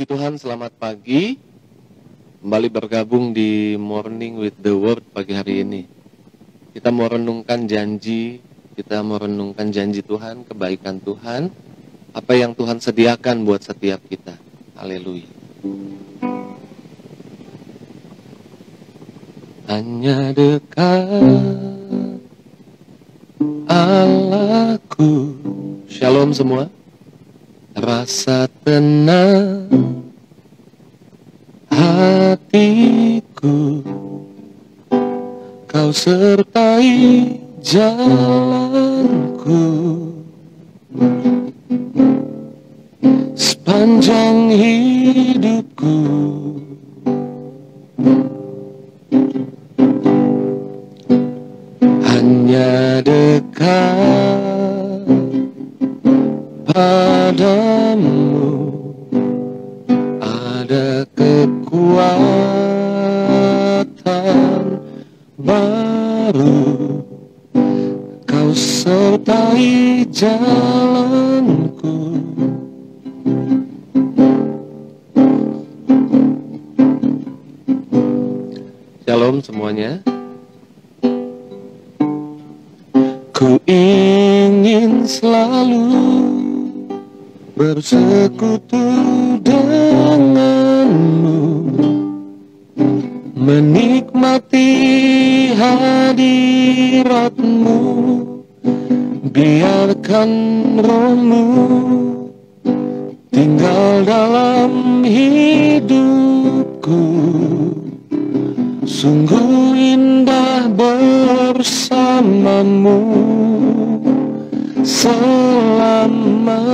Puji Tuhan, selamat pagi. Kembali bergabung di Morning with the Word pagi hari ini. Kita mau renungkan janji Tuhan, kebaikan Tuhan, apa yang Tuhan sediakan buat setiap kita. Haleluya. Hanya dekat Allahku. Shalom semua. Rasa tenang hatiku, Kau sertai jalanku sepanjang hidupku. Hanya dekat padamu ada kekuatan baru, Kau sertai jalanku. Shalom semuanya. Ku ingin selalu bersekutu denganmu, menikmati hadiratmu, biarkan rohmu tinggal dalam hidupku. Sungguh indah bersamamu selamanya.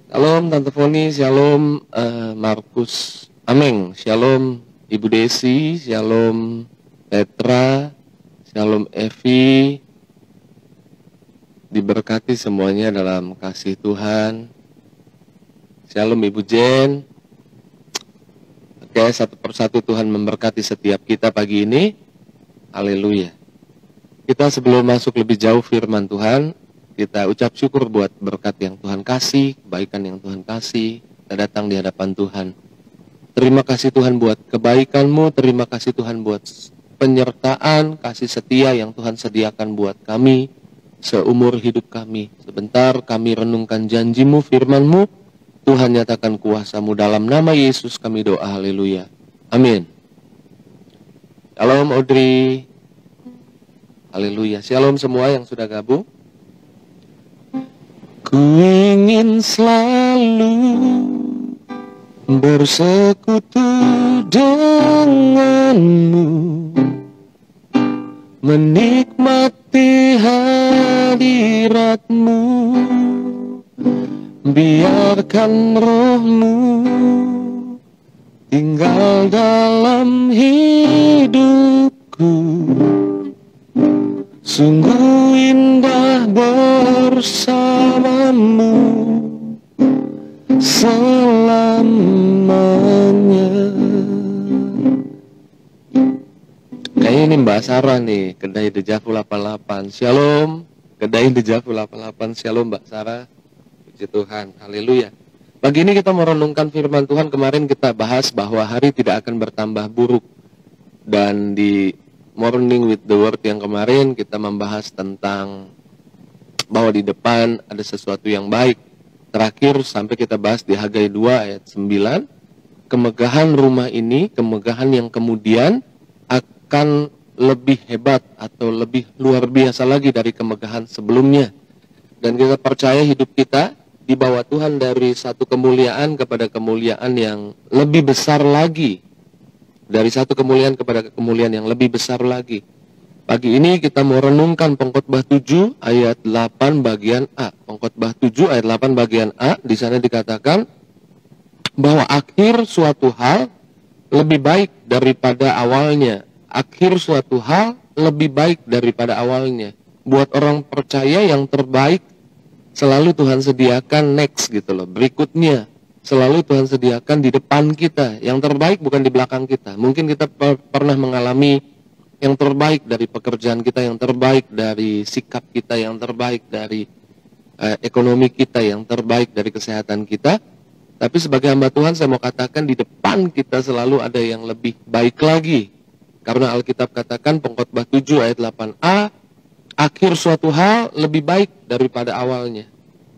Shalom Tante Foni, shalom Markus, Ameng, shalom Ibu Desi, shalom Petra, shalom Evi. Diberkati semuanya dalam kasih Tuhan. Shalom Ibu Jen. Oke, satu persatu Tuhan memberkati setiap kita pagi ini. Haleluya. Kita sebelum masuk lebih jauh firman Tuhan, kita ucap syukur buat berkat yang Tuhan kasih, kebaikan yang Tuhan kasih. Kita datang di hadapan Tuhan. Terima kasih Tuhan buat kebaikan-Mu, terima kasih Tuhan buat penyertaan, kasih setia yang Tuhan sediakan buat kami seumur hidup kami. Sebentar kami renungkan janji-Mu, firman-Mu. Tuhan nyatakan kuasa-Mu dalam nama Yesus kami doa, haleluya. Amin. Shalom Audrey. Haleluya. Shalom semua yang sudah gabung. Ku ingin selalu bersekutu denganmu, menikmati hadiratmu, biarkan rohmu tinggal dalam hidupku. Sungguh indah bersamamu selamanya. Kayaknya ini Mbak Sarah nih, Kedai Dejavu 88. Shalom, Kedai Dejavu 88. Shalom Mbak Sarah. Puji Tuhan, haleluya. Pagi ini kita merenungkan firman Tuhan. Kemarin kita bahas bahwa hari tidak akan bertambah buruk. Dan di Morning with the Word yang kemarin kita membahas tentang bahwa di depan ada sesuatu yang baik. Terakhir sampai kita bahas di Hagai 2 ayat 9. Kemegahan rumah ini, kemegahan yang kemudian akan lebih hebat atau lebih luar biasa lagi dari kemegahan sebelumnya. Dan kita percaya hidup kita dibawa Tuhan dari satu kemuliaan kepada kemuliaan yang lebih besar lagi. Dari satu kemuliaan kepada kemuliaan yang lebih besar lagi. Pagi ini kita mau renungkan Pengkhotbah 7 ayat 8 bagian A. Pengkhotbah 7 ayat 8 bagian A. Di sana dikatakan bahwa akhir suatu hal lebih baik daripada awalnya. Akhir suatu hal lebih baik daripada awalnya. Buat orang percaya yang terbaik selalu Tuhan sediakan next gitu loh. Berikutnya. Selalu Tuhan sediakan di depan kita. Yang terbaik bukan di belakang kita. Mungkin kita pernah mengalami yang terbaik dari pekerjaan kita, yang terbaik dari sikap kita, yang terbaik dari ekonomi kita, yang terbaik dari kesehatan kita. Tapi sebagai hamba Tuhan saya mau katakan di depan kita selalu ada yang lebih baik lagi. Karena Alkitab katakan Pengkhotbah 7 ayat 8a, akhir suatu hal lebih baik daripada awalnya.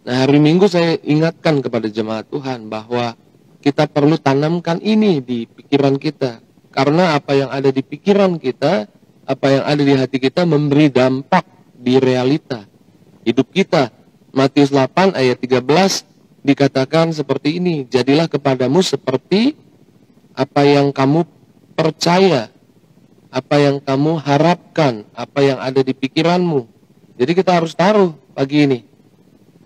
Nah, hari Minggu saya ingatkan kepada jemaat Tuhan bahwa kita perlu tanamkan ini di pikiran kita. Karena apa yang ada di pikiran kita, apa yang ada di hati kita memberi dampak di realita hidup kita. Matius 8 ayat 13 dikatakan seperti ini, jadilah kepadamu seperti apa yang kamu percaya, apa yang kamu harapkan, apa yang ada di pikiranmu. Jadi kita harus taruh pagi ini.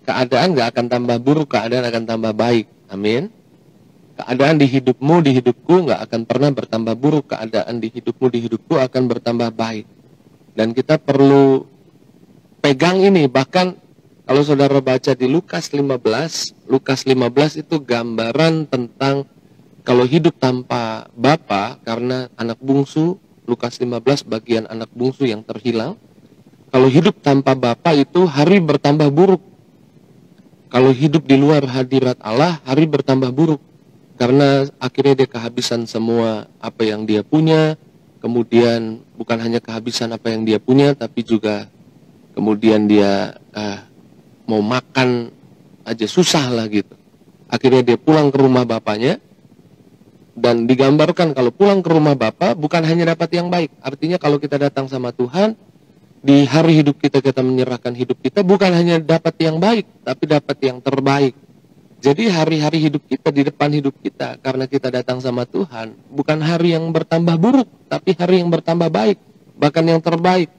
Keadaan gak akan tambah buruk, keadaan akan tambah baik. Amin. Keadaan di hidupmu, di hidupku gak akan pernah bertambah buruk. Keadaan di hidupmu, di hidupku akan bertambah baik. Dan kita perlu pegang ini. Bahkan kalau saudara baca di Lukas 15, Lukas 15 itu gambaran tentang kalau hidup tanpa Bapa karena anak bungsu. Lukas 15 bagian anak bungsu yang terhilang. Kalau hidup tanpa Bapa itu hari bertambah buruk. Kalau hidup di luar hadirat Allah, hari bertambah buruk. Karena akhirnya dia kehabisan semua apa yang dia punya. Kemudian bukan hanya kehabisan apa yang dia punya, tapi juga kemudian dia mau makan aja susah lah gitu. Akhirnya dia pulang ke rumah bapaknya. Dan digambarkan kalau pulang ke rumah Bapa bukan hanya dapat yang baik. Artinya kalau kita datang sama Tuhan, di hari hidup kita menyerahkan hidup kita bukan hanya dapat yang baik, tapi dapat yang terbaik. Jadi hari-hari hidup kita, di depan hidup kita, karena kita datang sama Tuhan, bukan hari yang bertambah buruk, tapi hari yang bertambah baik, bahkan yang terbaik.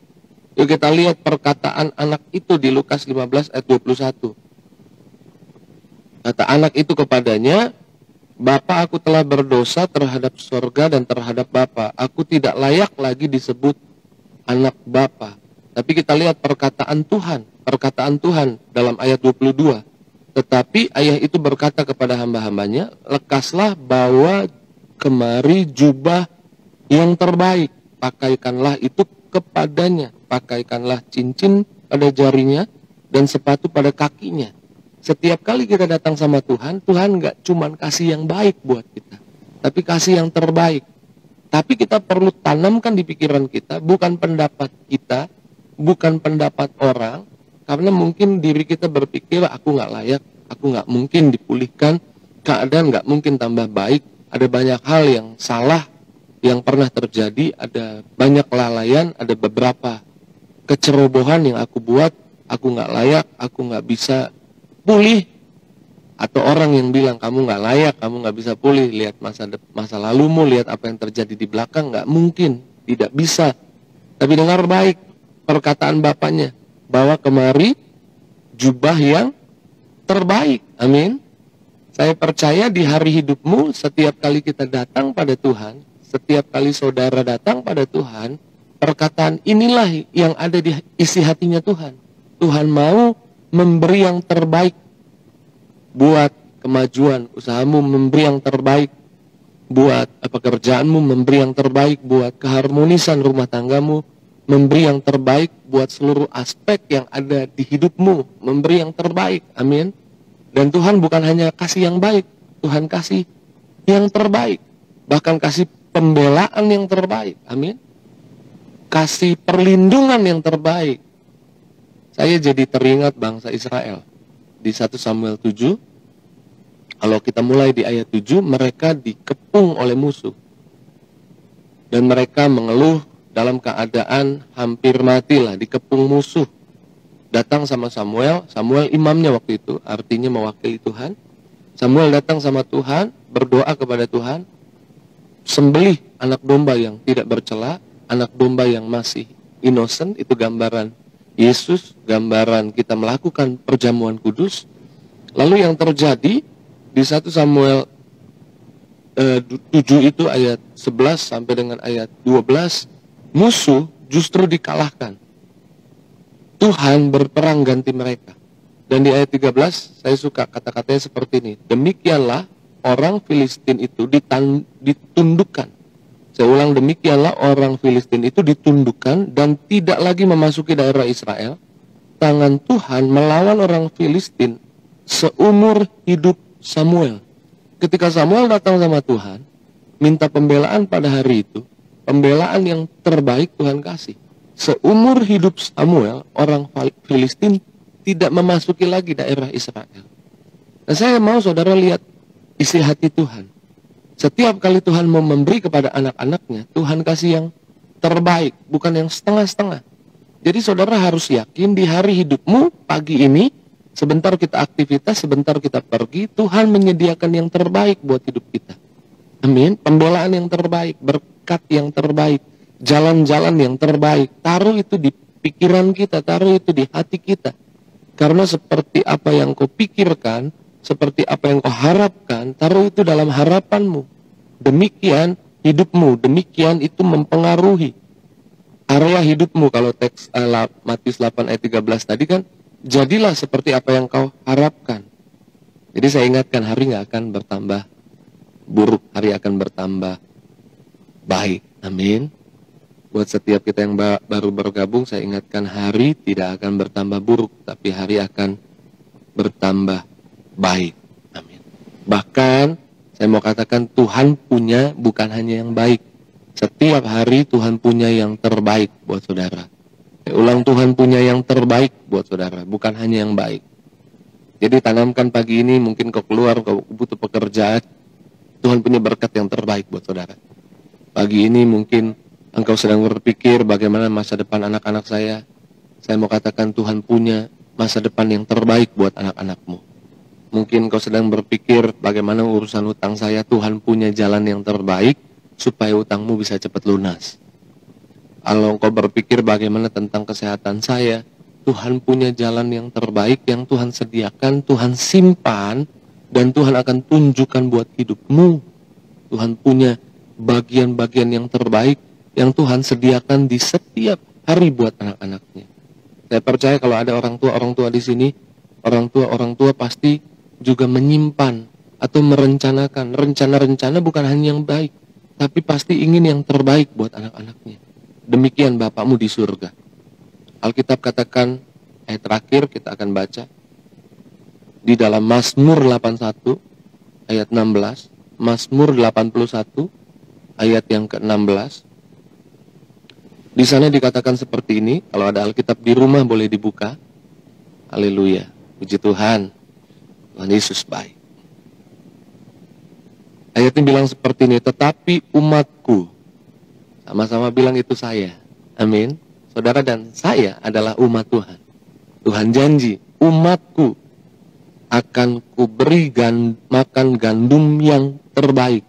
Yuk kita lihat perkataan anak itu di Lukas 15 ayat 21. Kata anak itu kepadanya, Bapa, aku telah berdosa terhadap sorga dan terhadap Bapa. Aku tidak layak lagi disebut anak Bapa. Tapi kita lihat perkataan Tuhan dalam ayat 22. Tetapi ayah itu berkata kepada hamba-hambanya, lekaslah bawa kemari jubah yang terbaik. Pakaikanlah itu kepadanya. Pakaikanlah cincin pada jarinya dan sepatu pada kakinya. Setiap kali kita datang sama Tuhan, Tuhan gak cuman kasih yang baik buat kita, tapi kasih yang terbaik. Tapi kita perlu tanamkan di pikiran kita, bukan pendapat kita, bukan pendapat orang, karena mungkin diri kita berpikir, aku gak layak, aku gak mungkin dipulihkan, keadaan gak mungkin tambah baik, ada banyak hal yang salah yang pernah terjadi, ada banyak kelalaian, ada beberapa kecerobohan yang aku buat, aku gak layak, aku gak bisa pulih. Atau orang yang bilang kamu gak layak, kamu gak bisa pulih, lihat masa lalumu, lihat apa yang terjadi di belakang, gak mungkin, tidak bisa. Tapi dengar baik perkataan bapaknya, bawa kemari jubah yang terbaik. Amin. Saya percaya di hari hidupmu, setiap kali kita datang pada Tuhan, setiap kali saudara datang pada Tuhan, perkataan inilah yang ada di isi hatinya Tuhan. Tuhan mau memberi yang terbaik buat kemajuan usahamu, memberi yang terbaik buat pekerjaanmu, memberi yang terbaik buat keharmonisan rumah tanggamu, memberi yang terbaik buat seluruh aspek yang ada di hidupmu, memberi yang terbaik. Amin. Dan Tuhan bukan hanya kasih yang baik, Tuhan kasih yang terbaik, bahkan kasih pembelaan yang terbaik. Amin. Kasih perlindungan yang terbaik. Saya jadi teringat bangsa Israel. Di 1 Samuel 7, kalau kita mulai di ayat 7, mereka dikepung oleh musuh. Dan mereka mengeluh dalam keadaan hampir mati lah, dikepung musuh. Datang sama Samuel, Samuel imamnya waktu itu, artinya mewakili Tuhan. Samuel datang sama Tuhan, berdoa kepada Tuhan, sembelih anak domba yang tidak bercela, anak domba yang masih innocent, itu gambaran Yesus, gambaran kita melakukan perjamuan kudus. Lalu yang terjadi di 1 Samuel 7 itu ayat 11 sampai dengan ayat 12, musuh justru dikalahkan. Tuhan berperang ganti mereka. Dan di ayat 13 saya suka kata-katanya seperti ini, demikianlah orang Filistin itu ditundukkan. Saya ulang, demikianlah orang Filistin itu ditundukkan dan tidak lagi memasuki daerah Israel. tangan Tuhan melawan orang Filistin seumur hidup Samuel. Ketika Samuel datang sama Tuhan, minta pembelaan pada hari itu, pembelaan yang terbaik Tuhan kasih. Seumur hidup Samuel, orang Filistin tidak memasuki lagi daerah Israel. Nah, saya mau saudara lihat isi hati Tuhan. Setiap kali Tuhan mau memberi kepada anak-anaknya, Tuhan kasih yang terbaik, bukan yang setengah-setengah. Jadi saudara harus yakin di hari hidupmu pagi ini, sebentar kita aktivitas, sebentar kita pergi, Tuhan menyediakan yang terbaik buat hidup kita. Amin. Pembelaan yang terbaik, berkat yang terbaik, jalan-jalan yang terbaik. Taruh itu di pikiran kita, taruh itu di hati kita. Karena seperti apa yang kau pikirkan, seperti apa yang kau harapkan, taruh itu dalam harapanmu. Demikian hidupmu, demikian itu mempengaruhi arwah hidupmu. Kalau teks Matius 8 ayat 13 tadi kan, jadilah seperti apa yang kau harapkan. Jadi saya ingatkan, hari nggak akan bertambah buruk, hari akan bertambah baik. Amin. Buat setiap kita yang baru bergabung, saya ingatkan, hari tidak akan bertambah buruk, tapi hari akan bertambah baik. Amin. Bahkan saya mau katakan, Tuhan punya bukan hanya yang baik. Setiap hari Tuhan punya yang terbaik buat saudara. Saya ulang, Tuhan punya yang terbaik buat saudara, bukan hanya yang baik. Jadi tanamkan pagi ini, mungkin kau keluar, kau butuh pekerjaan, Tuhan punya berkat yang terbaik buat saudara. Pagi ini mungkin engkau sedang berpikir bagaimana masa depan anak-anak saya. Saya mau katakan, Tuhan punya masa depan yang terbaik buat anak-anakmu. Mungkin kau sedang berpikir bagaimana urusan hutang saya, Tuhan punya jalan yang terbaik supaya hutangmu bisa cepat lunas. Kalau kau berpikir bagaimana tentang kesehatan saya, Tuhan punya jalan yang terbaik yang Tuhan sediakan, Tuhan simpan, dan Tuhan akan tunjukkan buat hidupmu. Tuhan punya bagian-bagian yang terbaik yang Tuhan sediakan di setiap hari buat anak-anaknya. Saya percaya kalau ada orang tua di sini, orang tua pasti juga menyimpan atau merencanakan rencana-rencana bukan hanya yang baik, tapi pasti ingin yang terbaik buat anak-anaknya. Demikian Bapakmu di surga. Alkitab katakan, ayat terakhir kita akan baca di dalam Mazmur 81 ayat 16, Mazmur 81 ayat yang ke-16. Di sana dikatakan seperti ini, kalau ada Alkitab di rumah boleh dibuka. Haleluya, puji Tuhan. Tuhan Yesus baik. Ayatnya bilang seperti ini, tetapi umatku, sama-sama bilang itu saya. Amin. Saudara dan saya adalah umat Tuhan. Tuhan janji, umatku akan kuberi makan gandum yang terbaik.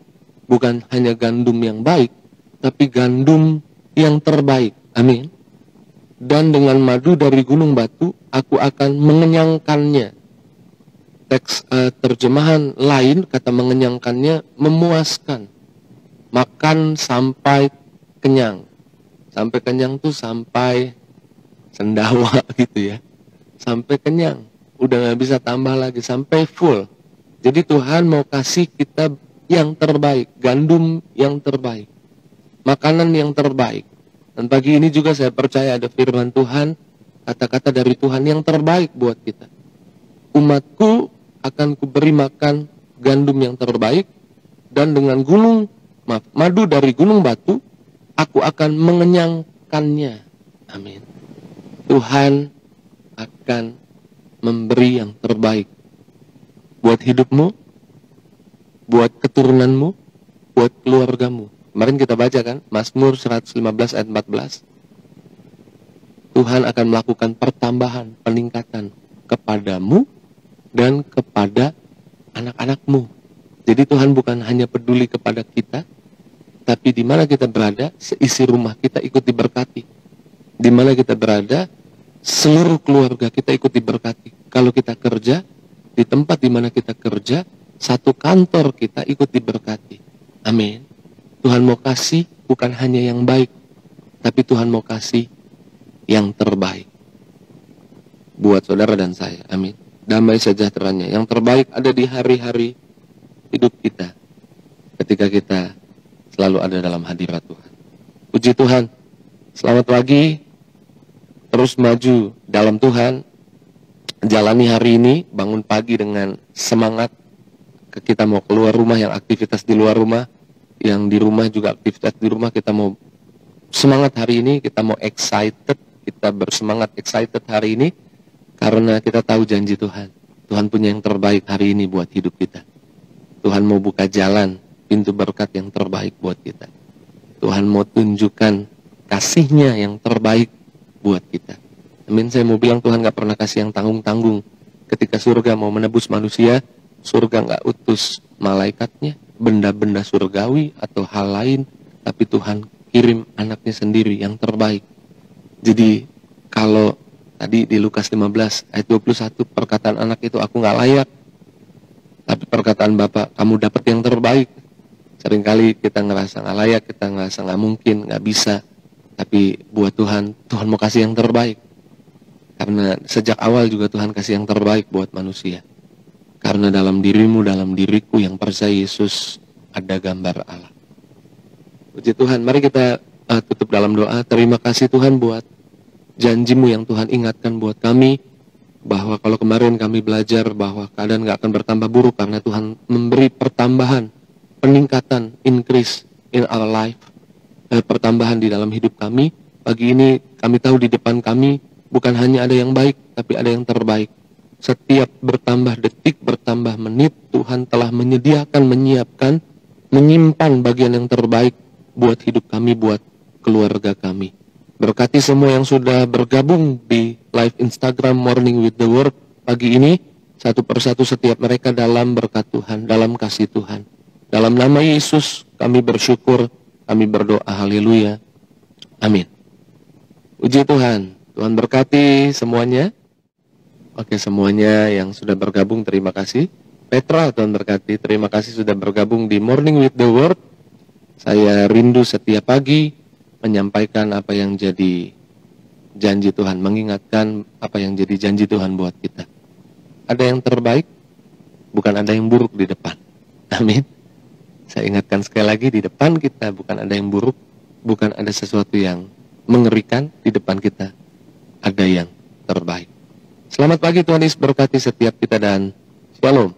Bukan hanya gandum yang baik, tapi gandum yang terbaik. Amin. Dan dengan madu dari gunung batu, aku akan mengenyangkannya. Teks terjemahan lain, kata mengenyangkannya, memuaskan. Makan sampai kenyang. Sampai kenyang tuh sampai sendawa gitu ya. Sampai kenyang. Udah gak bisa tambah lagi, sampai full. Jadi Tuhan mau kasih kita yang terbaik, gandum yang terbaik, makanan yang terbaik. Dan pagi ini juga saya percaya ada firman Tuhan, kata-kata dari Tuhan yang terbaik buat kita. Umatku akan kuberi makan gandum yang terbaik, dan dengan madu dari gunung batu, aku akan mengenyangkannya. Amin. Tuhan akan memberi yang terbaik buat hidupmu, buat keturunanmu, buat keluargamu. Kemarin kita baca kan, Mazmur 115 ayat 14. Tuhan akan melakukan pertambahan, peningkatan kepadamu dan kepada anak-anakmu. Jadi Tuhan bukan hanya peduli kepada kita, tapi di mana kita berada, seisi rumah kita ikut diberkati. Di mana kita berada, seluruh keluarga kita ikut diberkati. Kalau kita kerja, di tempat di mana kita kerja, satu kantor kita ikut diberkati. Amin. Tuhan mau kasih bukan hanya yang baik, tapi Tuhan mau kasih yang terbaik buat saudara dan saya. Amin. Damai sejahteranya yang terbaik ada di hari-hari hidup kita, ketika kita selalu ada dalam hadirat Tuhan. Puji Tuhan. Selamat pagi. Terus maju dalam Tuhan, jalani hari ini, bangun pagi dengan semangat. Kita mau keluar rumah, yang aktivitas di luar rumah, yang di rumah juga aktivitas di rumah, kita mau semangat hari ini, kita mau excited, kita bersemangat excited hari ini, karena kita tahu janji Tuhan. Tuhan punya yang terbaik hari ini buat hidup kita. Tuhan mau buka jalan, pintu berkat yang terbaik buat kita. Tuhan mau tunjukkan kasih-Nya yang terbaik buat kita. Amin. Saya mau bilang Tuhan gak pernah kasih yang tanggung-tanggung. Ketika surga mau menebus manusia, surga gak utus malaikatnya, benda-benda surgawi atau hal lain, tapi Tuhan kirim anaknya sendiri yang terbaik. Jadi kalau tadi di Lukas 15 ayat 21, perkataan anak itu, aku gak layak. Tapi perkataan Bapak, kamu dapat yang terbaik. Seringkali kita ngerasa gak layak, kita ngerasa gak mungkin, gak bisa. Tapi buat Tuhan, Tuhan mau kasih yang terbaik. Karena sejak awal juga Tuhan kasih yang terbaik buat manusia. Karena dalam dirimu, dalam diriku yang percaya Yesus, ada gambar Allah. Puji Tuhan, mari kita tutup dalam doa. Terima kasih Tuhan buat janji-Mu yang Tuhan ingatkan buat kami. Bahwa kalau kemarin kami belajar bahwa keadaan gak akan bertambah buruk, karena Tuhan memberi pertambahan, peningkatan, increase in our life. Pertambahan di dalam hidup kami. Pagi ini kami tahu di depan kami bukan hanya ada yang baik, tapi ada yang terbaik. Setiap bertambah detik, bertambah menit, Tuhan telah menyediakan, menyiapkan, menyimpan bagian yang terbaik buat hidup kami, buat keluarga kami. Berkati semua yang sudah bergabung di live Instagram Morning with the Word pagi ini, satu persatu setiap mereka dalam berkat Tuhan, dalam kasih Tuhan. Dalam nama Yesus kami bersyukur, kami berdoa, haleluya, amin. Puji Tuhan, Tuhan berkati semuanya. Oke, semuanya yang sudah bergabung, terima kasih. Petra, Tuhan berkati, terima kasih sudah bergabung di Morning with the Word. Saya rindu setiap pagi menyampaikan apa yang jadi janji Tuhan, mengingatkan apa yang jadi janji Tuhan buat kita. Ada yang terbaik, bukan ada yang buruk di depan. Amin. Saya ingatkan sekali lagi, di depan kita bukan ada yang buruk, bukan ada sesuatu yang mengerikan, di depan kita ada yang terbaik. Selamat pagi, Tuhan Yesus berkati setiap kita dan shalom.